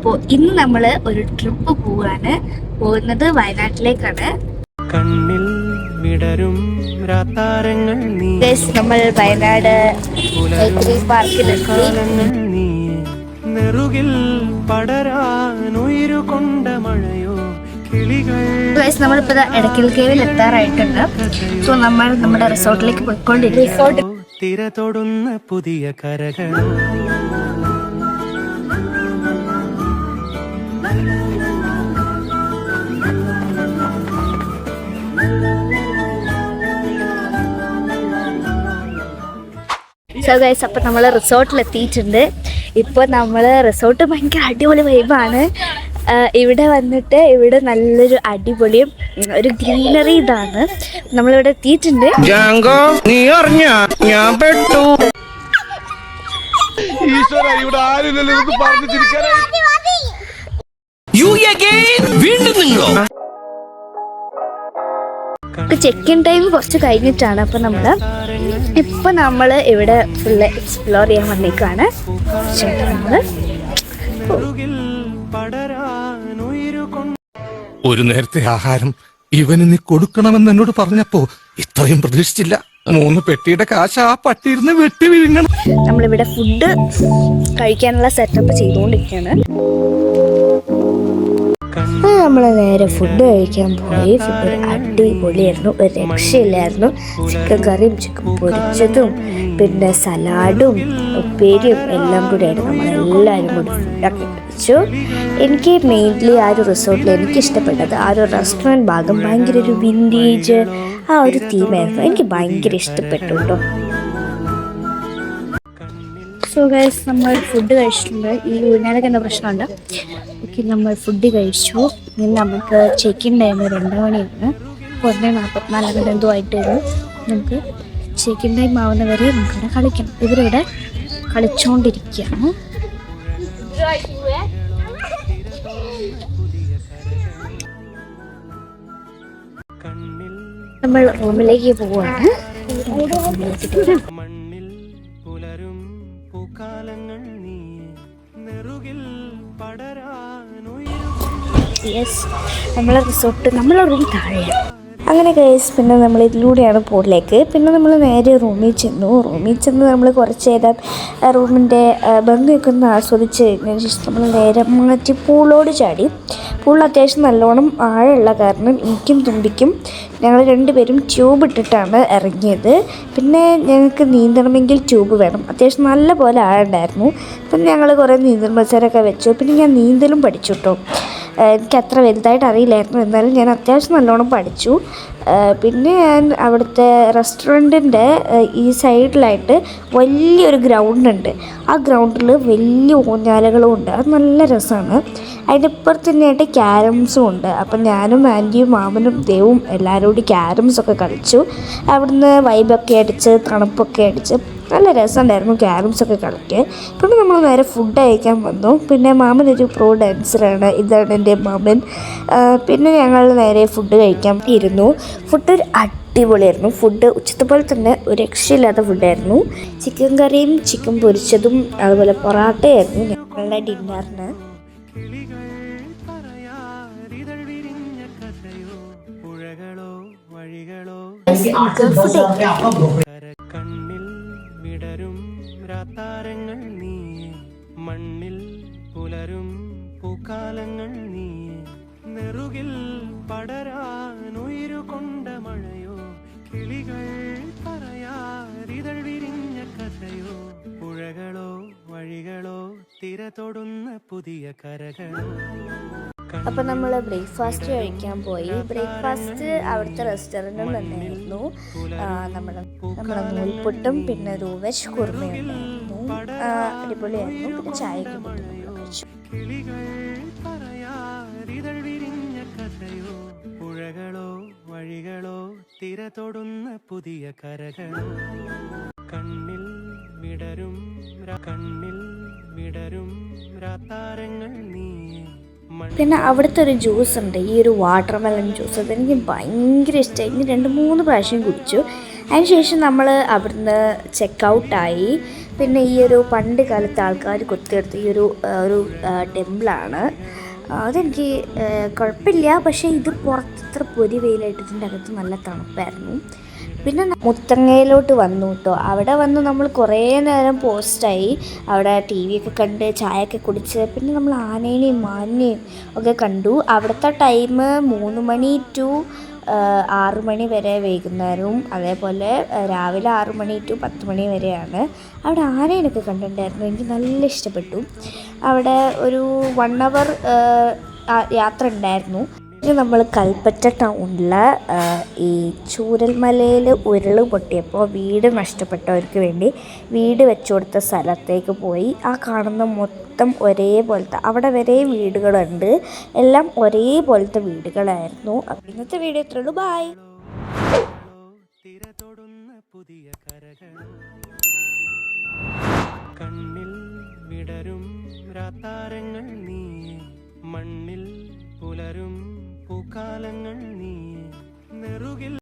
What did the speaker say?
അപ്പോൾ ഇന്ന് നമ്മൾ ഒരു ട്രിപ്പ് പോകുന്നത് വയനാട്ടിലേക്കാണ്. കണ്ണിൽ വിടരും രാത്താരങ്ങൾ നീ, നമ്മൾ വയനാട് പാർക്കിലെത്തി. നെറുകിൽ പടരാനുയരുകൊണ്ട മഴയോ കിളികൾ. നമ്മളിപ്പോ എടക്കൽ കേവിൽ എത്താറായിട്ടുണ്ട്. സോ നമ്മൾ നമ്മുടെ റിസോർട്ടിലേക്ക് പോയിക്കൊണ്ടിരിക്കും. തിര തൊടുന്ന പുതിയ കരകളോ. സോ ഗൈസ്, അപ്പോൾ നമ്മൾ റിസോർട്ടിലെത്തിയിട്ടുണ്ട്. ഇപ്പോൾ നമ്മൾ റിസോർട്ട് ഭയങ്കര അടിപൊളി വൈബാണ്. ഇവിടെ വന്നിട്ട് ഇവിടെ നല്ലൊരു അടിപൊളിയും ഒരു ഗ്രീനറി ഇതാണ്. നമ്മളിവിടെ എത്തിയിട്ടുണ്ട്. ചെക്ക് ഇൻ ടൈം കുറച്ച് കഴിഞ്ഞിട്ടാണ്. അപ്പം നമ്മൾ ഇവിടെ ഫുള്ള് എക്സ്പ്ലോർ ചെയ്യാൻ വന്നേക്കാണ്. ഒരു നേരത്തെ ആഹാരം ഇവന് നീ കൊടുക്കണമെന്ന് എന്നോട് പറഞ്ഞപ്പോ ഇത്രയും പ്രതീക്ഷിച്ചില്ല. 3 പെട്ടിയുടെ കാശ് ആ പട്ടിയിരുന്ന് വെട്ടി വിഴുങ്ങണം. നമ്മളിവിടെ ഫുഡ് കഴിക്കാനുള്ള സെറ്റപ്പ് ചെയ്തുകൊണ്ടിരിക്കുകയാണ്. നമ്മൾ നേരെ ഫുഡ് കഴിക്കാൻ പോയി. ഫുഡ് അടിപൊളിയായിരുന്നു, ഒരു രക്ഷയില്ലായിരുന്നു. ചിക്കൻ കറിയും ചിക്കൻ പൊരിച്ചതും പിന്നെ സലാഡും ഉപ്പേരിയും എല്ലാം കൂടെയായിരുന്നു. നമ്മളെല്ലാവരും കൂടി ഫുഡൊക്കെ കഴിച്ചു. എനിക്ക് മെയിൻലി ആ ഒരു റിസോർട്ടിൽ എനിക്കിഷ്ടപ്പെട്ടത് ആ ഒരു റെസ്റ്റോറൻറ്റ് ഭാഗം ഭയങ്കര ഒരു വിൻറ്റേജ് ആ ഒരു തീമായിരുന്നു. എനിക്ക് ഭയങ്കര ഇഷ്ടപ്പെട്ടു കേട്ടോ. സോ ഗൈസ്, നമ്മൾ ഫുഡ് കഴിച്ചിട്ടുണ്ട്. ഈ ഊഞ്ഞാലൊക്കെ എന്താ പ്രശ്നമുണ്ട്. ഓക്കെ, നമ്മൾ ഫുഡ് കഴിച്ചു. ഇനി നമുക്ക് ചെക്ക് ഇൻ ടൈം 2 മണിയാണ്. 1:44 എന്തോ ആയിട്ട് വരും. നമുക്ക് ചെക്ക് ഇൻ ടൈം ആവുന്നവരെ നമുക്കിവിടെ കളിക്കണം. ഇവരിവിടെ കളിച്ചുകൊണ്ടിരിക്കുകയാണ്. നമ്മൾ റൂമിലേക്ക് പോവുകയാണ്. യെസ്, നമ്മളെ റിസോർട്ട് നമ്മളെ റൂം താഴെയാണ്. അങ്ങനെ കേസ് പിന്നെ നമ്മൾ ഇതിലൂടെയാണ് പോളിലേക്ക്. പിന്നെ നമ്മൾ നേരെ റൂമിൽ ചെന്ന് നമ്മൾ കുറച്ച് നേരം റൂമിൻ്റെ ഭംഗിയൊക്കെ ഒന്ന് ആസ്വദിച്ച് കഴിഞ്ഞതിന് ശേഷം നമ്മൾ നേരെ മാറ്റി പൂളോട് ചാടി. പൂളിൽ അത്യാവശ്യം നല്ലോണം ആഴമുള്ള കാരണം എനിക്കും തുമ്പിക്കും ഞങ്ങൾ 2 പേരും ട്യൂബ് ഇട്ടിട്ടാണ് ഇറങ്ങിയത്. പിന്നെ ഞങ്ങൾക്ക് നീന്തണമെങ്കിൽ ട്യൂബ് വേണം. അത്യാവശ്യം നല്ല പോലെ ആഴുണ്ടായിരുന്നു. പിന്നെ ഞങ്ങൾ കുറേ നീന്തൽ മത്സരമൊക്കെ വെച്ചു. പിന്നെ ഞാൻ നീന്തലും പഠിച്ചു കേട്ടോ. എനിക്ക് അത്ര വലുതായിട്ട് അറിയില്ലായിരുന്നു, എന്നാലും ഞാൻ അത്യാവശ്യം നല്ലോണം പഠിച്ചു. പിന്നെ ഞാൻ അവിടുത്തെ റെസ്റ്റോറൻറ്റിൻ്റെ ഈ സൈഡിലായിട്ട് വലിയൊരു ഗ്രൗണ്ട് ഉണ്ട്. ആ ഗ്രൗണ്ടിൽ വലിയ ഊഞ്ഞാലകളും ഉണ്ട്. അത് നല്ല രസമാണ്. അതിൻ്റെ ഇപ്പുറത്ത് തന്നെയായിട്ട് ക്യാരംസും ഉണ്ട്. അപ്പം ഞാനും ആൻറ്റിയും മാമനും ദേവും എല്ലാവരും കൂടി ക്യാരംസൊക്കെ കളിച്ചു. അവിടുന്ന് വൈബൊക്കെ അടിച്ച് തണുപ്പൊക്കെ അടിച്ച് നല്ല രസമുണ്ടായിരുന്നു ക്യാരംസൊക്കെ കളിക്കാൻ. പിന്നെ നമ്മൾ നേരെ ഫുഡ് കഴിക്കാൻ വന്നു. പിന്നെ മാമനൊരു പ്രോ ഡാൻസറാണ്. ഇതാണ് എൻ്റെ മാമൻ. പിന്നെ ഞങ്ങൾ നേരെ ഫുഡ് കഴിക്കാൻ ഇരുന്നു. ഫുഡ് ഒരു അടിപൊളിയായിരുന്നു. ഫുഡ് ഉച്ചത്തെ പോലെ തന്നെ ഒരു രക്ഷയില്ലാത്ത ഫുഡായിരുന്നു. ചിക്കൻ കറിയും ചിക്കൻ പൊരിച്ചതും അതുപോലെ പൊറാട്ടയായിരുന്നു ഞങ്ങളുടെ ഡിന്നറിന്. കണ്ണിൽ വിടരും രാത്താരങ്ങൾ നീ, മണ്ണിൽ പുലരും പൂക്കാലങ്ങൾ നീ, നെറുകിൽ പടരാനുയരുകൊണ്ട മഴയോ കിളികൾ പറയാരിതൾ വിരിഞ്ഞ കഥയോ, പുഴകളോ വഴികളോ തിര തൊടുന്ന പുതിയ കരകളോ. അപ്പം നമ്മൾ ബ്രേക്ക്ഫാസ്റ്റ് കഴിക്കാൻ പോയി. ബ്രേക്ക്ഫാസ്റ്റ് അവിടുത്തെ റെസ്റ്റോറൻറ്റിൽ തന്നെയായിരുന്നു. നമ്മുടെ നൂൽപുട്ടും പിന്നെ ഒരു വെജ് കുറുമയുണ്ടായിരുന്നു. അടിപൊളിയായിരുന്നു. പിന്നെ ചായയൊക്കെ കൂട്ടി നമ്മൾ കഴിച്ചു. പുഴകളോ വഴികളോ തിര തൊടുന്ന പുതിയ കരകളോ. കണ്ണിൽ വിടരും രാത്താരങ്ങൾ നീ. പിന്നെ അവിടുത്തെ ഒരു ജ്യൂസ് ഉണ്ട്, ഈ ഒരു വാട്ടർ മെലൺ ജ്യൂസ്. അതെനിക്ക് ഭയങ്കര ഇഷ്ടമായി. 2-3 പ്രാവശ്യം കുടിച്ചു. അതിനുശേഷം നമ്മൾ അവിടുന്ന് ചെക്കൗട്ടായി. പിന്നെ ഈ ഒരു പണ്ട് കാലത്ത് ആൾക്കാർ കൊത്തിയെടുത്ത ഈ ഒരു ടെമ്പിളാണ്. അതെനിക്ക് കുഴപ്പമില്ല. പക്ഷേ ഇത് പുറത്തത്ര പൊരി വെയിലായിട്ട് ഇതിൻ്റെ അകത്ത് നല്ല തണുപ്പായിരുന്നു. പിന്നെ മുത്തങ്ങയിലോട്ട് വന്നു കേട്ടോ. അവിടെ വന്ന് നമ്മൾ കുറേ നേരം പോസ്റ്റായി. അവിടെ ടി വി ഒക്കെ കണ്ട് ചായയൊക്കെ കുടിച്ച് പിന്നെ നമ്മൾ ആനേനെയും മാനിനെയും ഒക്കെ കണ്ടു. അവിടുത്തെ ടൈം 3 മണി ടു 6 മണി വരെ വൈകുന്നേരവും, അതേപോലെ രാവിലെ 6 മണി ടു 10 മണി വരെയാണ്. അവിടെ ആനേനൊക്കെ കണ്ടിട്ടുണ്ടായിരുന്നു. എനിക്ക് നല്ല ഇഷ്ടപ്പെട്ടു. അവിടെ ഒരു 1 അവർ യാത്ര ഉണ്ടായിരുന്നു. ഇത് നമ്മൾ കൽപ്പറ്റ ടൗണിലെ ഈ ചൂരൽമലയിൽ ഉരുൾ പൊട്ടിയപ്പോൾ വീട് നഷ്ടപ്പെട്ടവർക്ക് വേണ്ടി വീട് വെച്ചു കൊടുത്ത സ്ഥലത്തേക്ക് പോയി. ആ കാണുന്ന മൊത്തം ഒരേപോലത്തെ, അവിടെ വരെ വീടുകളുണ്ട്, എല്ലാം ഒരേപോലത്തെ വീടുകളായിരുന്നു. അപ്പം ഇന്നത്തെ വീഡിയോ ഇത്രയുള്ളൂ. ബൈ. തിര തൊടുന്ന പുതിയ കരകളോ, കണ്ണിൽ വിടരും രാത്താരങ്ങൾ നീയെ, മണ്ണിൽ പുലരും പൂക്കാലങ്ങൾ നീയെ, നെറുകിൽ